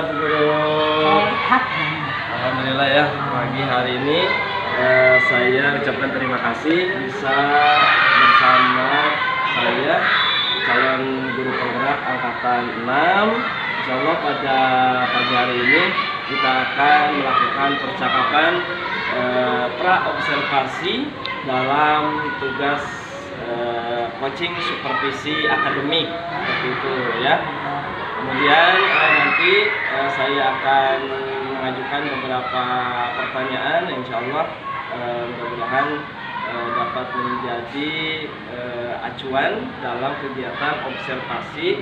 kabar Bu Guru? Sehat. Alhamdulillah ya, pagi hari ini saya ucapkan terima kasih bisa bersama saya calon guru penggerak angkatan 6. Insya Allah pada pagi hari ini kita akan melakukan percakapan pra-observasi dalam tugas coaching supervisi akademik seperti itu ya. Kemudian nanti saya akan mengajukan beberapa pertanyaan, insya Allah mudah-mudahan dapat menjadi acuan dalam kegiatan observasi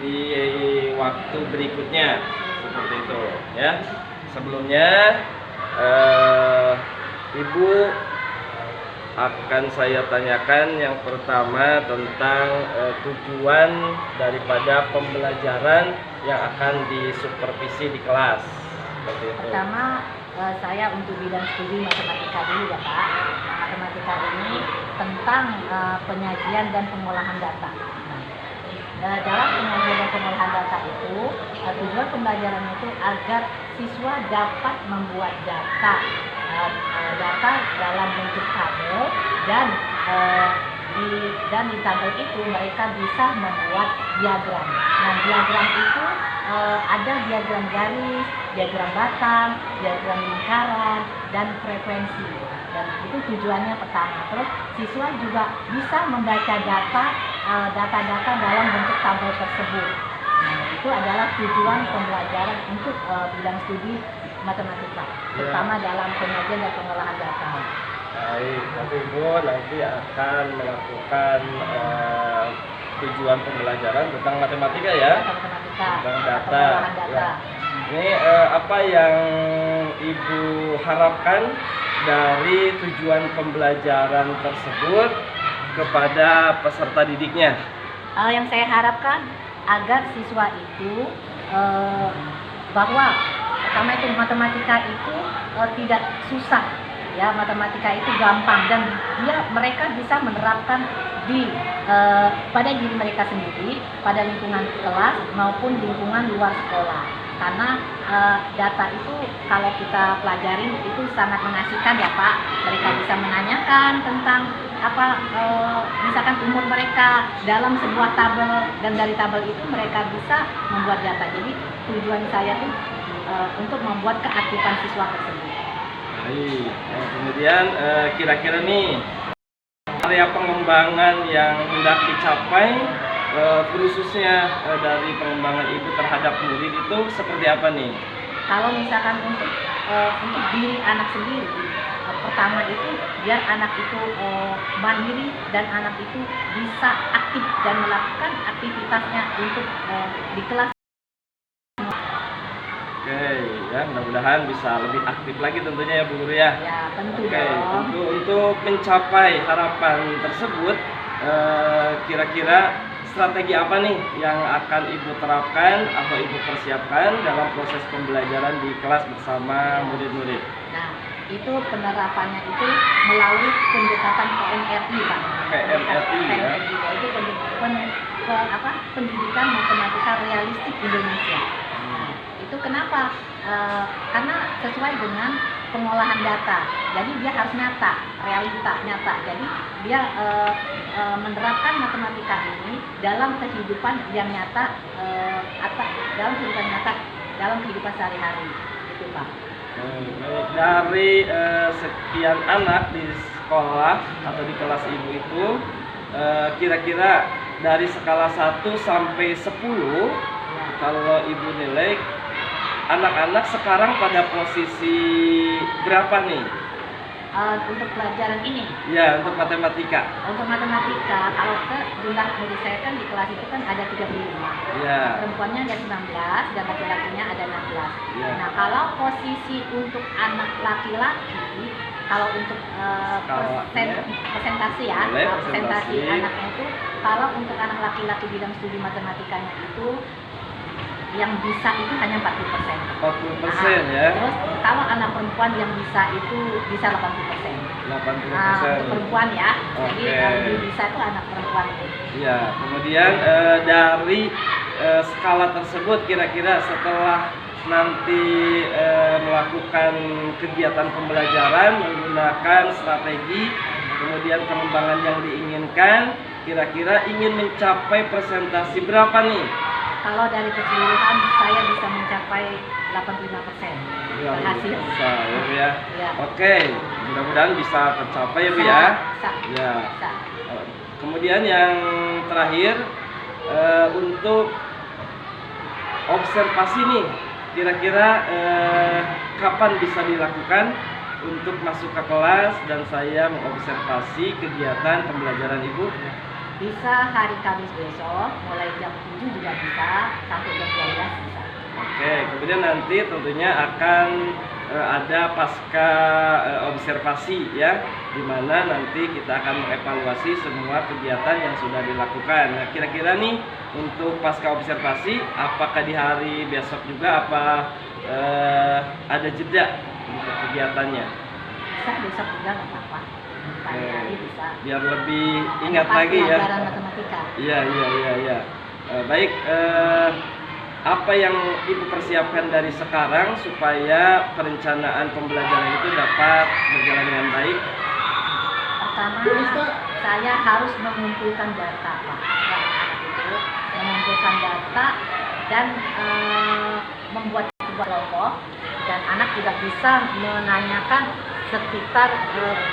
di waktu berikutnya seperti itu ya. Sebelumnya Ibu akan saya tanyakan yang pertama tentang tujuan daripada pembelajaran yang akan disupervisi di kelas. Seperti itu. Pertama, saya untuk bidang studi matematika dulu ya Pak. Matematika ini tentang penyajian dan pengolahan data. Dalam penyajian dan pengolahan data itu, tujuan pembelajaran itu agar siswa dapat membuat data dalam bentuk tabel dan di tabel itu mereka bisa membuat diagram. Nah, diagram itu ada diagram garis, diagram batang, diagram lingkaran, dan frekuensi. Dan itu tujuannya pertama. Terus siswa juga bisa membaca data dalam bentuk tabel tersebut. Nah, itu adalah tujuan pembelajaran untuk bidang studi matematika, terutama dalam penyajian dan pengolahan data. Baik, nanti Ibu nanti akan melakukan tujuan pembelajaran tentang matematika ya, tentang data. Pengolahan data. Ya. Ini apa yang Ibu harapkan dari tujuan pembelajaran tersebut kepada peserta didiknya? Yang saya harapkan agar siswa itu bahwa pertama itu matematika itu tidak susah ya, matematika itu gampang dan mereka bisa menerapkan pada diri mereka sendiri, pada lingkungan kelas maupun lingkungan luar sekolah. Karena data itu kalau kita pelajarin itu sangat mengasihkan ya Pak. Mereka bisa menanyakan tentang misalkan umur mereka dalam sebuah tabel, dan dari tabel itu mereka bisa membuat data. Jadi tujuan saya tuh untuk membuat keaktifan siswa tersebut. Baik. Kemudian kira-kira nih area pengembangan yang hendak dicapai khususnya dari pengembangan Ibu terhadap murid itu seperti apa nih? Kalau misalkan untuk diri anak sendiri, pertama itu biar anak itu mandiri dan anak itu bisa aktif dan melakukan aktivitasnya untuk di kelas. Oke, ya mudah-mudahan bisa lebih aktif lagi tentunya ya Bu Guru ya. Ya tentu Oke, dong. untuk mencapai harapan tersebut kira-kira strategi apa nih yang akan Ibu terapkan atau Ibu persiapkan dalam proses pembelajaran di kelas bersama murid-murid? Nah, itu penerapannya itu melalui pendekatan PMRI Pak. PMRI ya. Itu pendidikan matematika realistik Indonesia. Nah, itu kenapa? Karena sesuai dengan pengolahan data. Jadi dia harus nyata, realita nyata. Jadi dia menerapkan matematika ini dalam kehidupan yang nyata, dalam kehidupan sehari-hari. Itu Pak. Dari sekian anak di sekolah atau di kelas Ibu itu kira-kira dari skala 1 sampai 10 kalau Ibu nilai anak-anak sekarang pada posisi berapa nih? Untuk pelajaran ini? Ya, untuk matematika. Untuk matematika, kalau jumlah murid saya kan di kelas itu kan ada 35. Ya. Perempuannya ada 19 dan laki-lakinya ada 16. Ya. Nah, kalau posisi untuk anak laki-laki, kalau untuk presentasi ya, presentasi anaknya itu, kalau untuk anak laki-laki bidang studi matematikanya itu yang bisa itu hanya 40%. 40% ya. Terus kalau anak perempuan yang bisa itu bisa 80%. 80%. Untuk perempuan ya. Jadi yang lebih bisa itu anak perempuan. Ya, kemudian dari skala tersebut kira-kira setelah nanti melakukan kegiatan pembelajaran menggunakan strategi, kemudian pengembangan yang diinginkan, kira-kira ingin mencapai presentasi berapa nih? Kalau dari keseluruhan saya bisa mencapai 85% berhasil. Bisa ya Bu ya. Ya. Oke, mudah-mudahan bisa tercapai ya Bu ya. Bisa. Ya. Bisa. Kemudian yang terakhir untuk observasi nih, kira-kira kapan bisa dilakukan untuk masuk ke kelas dan saya mengobservasi kegiatan pembelajaran Ibu? Bisa hari Kamis besok, mulai jam 7 juga bisa, sampai jam 12 bisa. Oke, kemudian nanti tentunya akan ada pasca observasi ya, di mana nanti kita akan mengevaluasi semua kegiatan yang sudah dilakukan. Nah, kira-kira nih untuk pasca observasi, apakah di hari besok juga apa ada jeda untuk kegiatannya? Bisa besok juga nggak apa-apa. Pagi hari bisa. Biar lebih ingat Pas lagi ya. pelajaran matematika. Iya. Baik, apa yang Ibu persiapkan dari sekarang supaya perencanaan pembelajaran itu dapat berjalan dengan baik? Pertama, saya harus mengumpulkan data, Pak. Ya, itu mengumpulkan data dan membuat sebuah kelompok, dan anak juga bisa menanyakan sekitar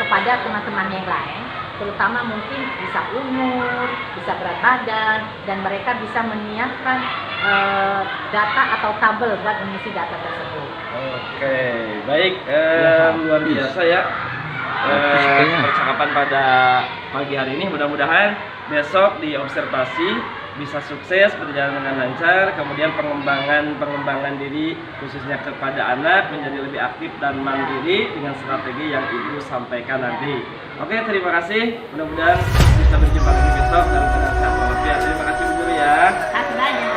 kepada teman-teman yang lain, terutama mungkin bisa umur, bisa berat badan, dan mereka bisa menyiapkan data atau tabel buat mengisi data tersebut. Oke, baik, luar biasa ya percakapan pada pagi hari ini. Mudah-mudahan besok di observasi bisa sukses, berjalan dengan lancar, kemudian pengembangan diri khususnya kepada anak menjadi lebih aktif dan mandiri dengan strategi yang Ibu sampaikan nanti. Oke, terima kasih. Mudah-mudahan bisa berjumpa lagi besok dalam keadaan sehat walafiat. Terima kasih Bu Guru ya. Terima kasih banyak.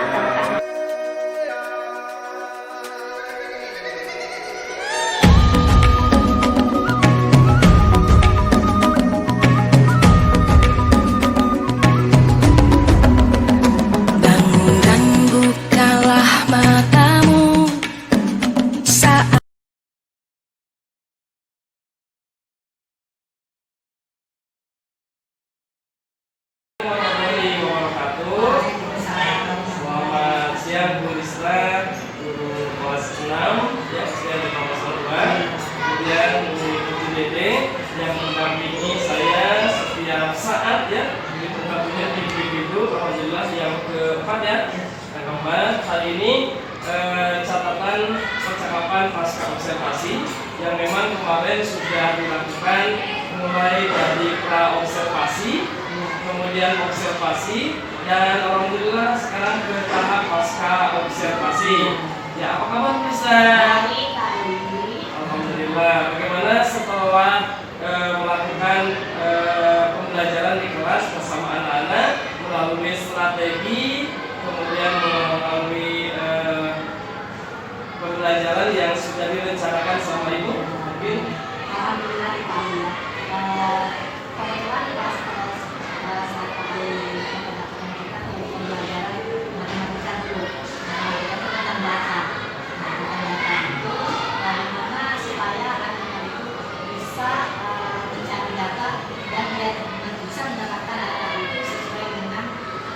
Bangun dan bukalah matamu saat Assalamualaikum warahmatullahi wabarakatuh. Selamat siang Bu Risla, guru kelas 6 ya, usia 15 tahun. Kemudian Bu Dede yang mendampingi saya setiap saat ya. Ini tentunya ibu-ibu alhamdulillah yang keempat ya. Yang keempat hari ini catatan percakapan pasca observasi yang memang kemarin sudah dilakukan mulai dari pra observasi, kemudian observasi, dan alhamdulillah sekarang ke tahap pasca observasi. Ya, apa kabar bisa? Alhamdulillah. Bagaimana setelah melakukan pembelajaran di kelas bersama anak-anak melalui strategi, kemudian melalui pembelajaran yang sudah direncanakan sama Ibu? Mungkin Alhamdulillah, kebetulan pas saat kami mendapatkan kita dari pembelajaran matematika dulu, kita tentang data, itu bagaimana supaya anak-anak itu bisa mencari data dan dia bisa mendapatkan data itu sesuai dengan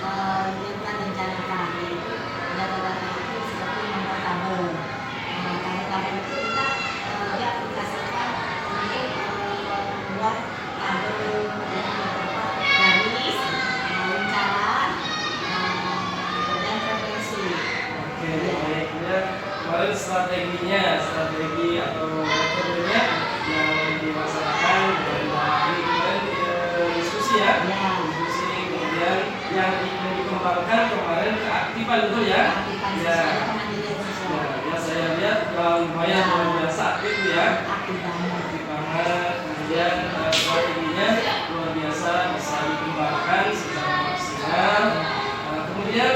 yang kita rencanakan, yaitu data-data itu seperti nomor tabel. Tabel itu kita dia aplikasikan untuk membuat tabel dengan beberapa garis, lingkaran, dan frekuensi. oke, baik ya. Kemarin strategi atau metodenya yang dilaksanakan dari kemarin diskusi ya. Diskusi, kemudian yang ingin dikembangkan kemarin keaktifan itu ya. Ya, ya saya lihat lumayan luar biasa aktif ya. Aktif banget. Kemudian strateginya luar biasa bisa dikembangkan secara maksimal. Kemudian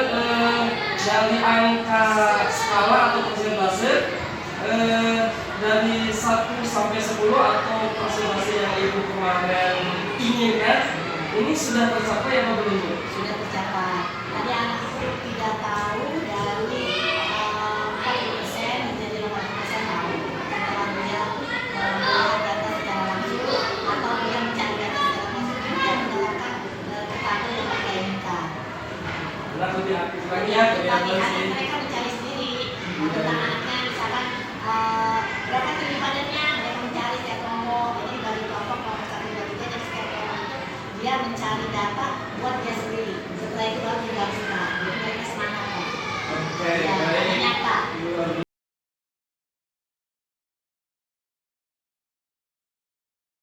dari angka skala atau persentase dari 1 sampai 10 atau persentase yang Ibu kemarin inginkan, ini sudah tercapai atau belum? Sudah tercapai. Tadi anak itu tidak tahu dari 40% mencari data buat dia sendiri. Setelah itu baru tinggal buka. Jadi mereka semangat kan. Oke, Ya, baik. makanya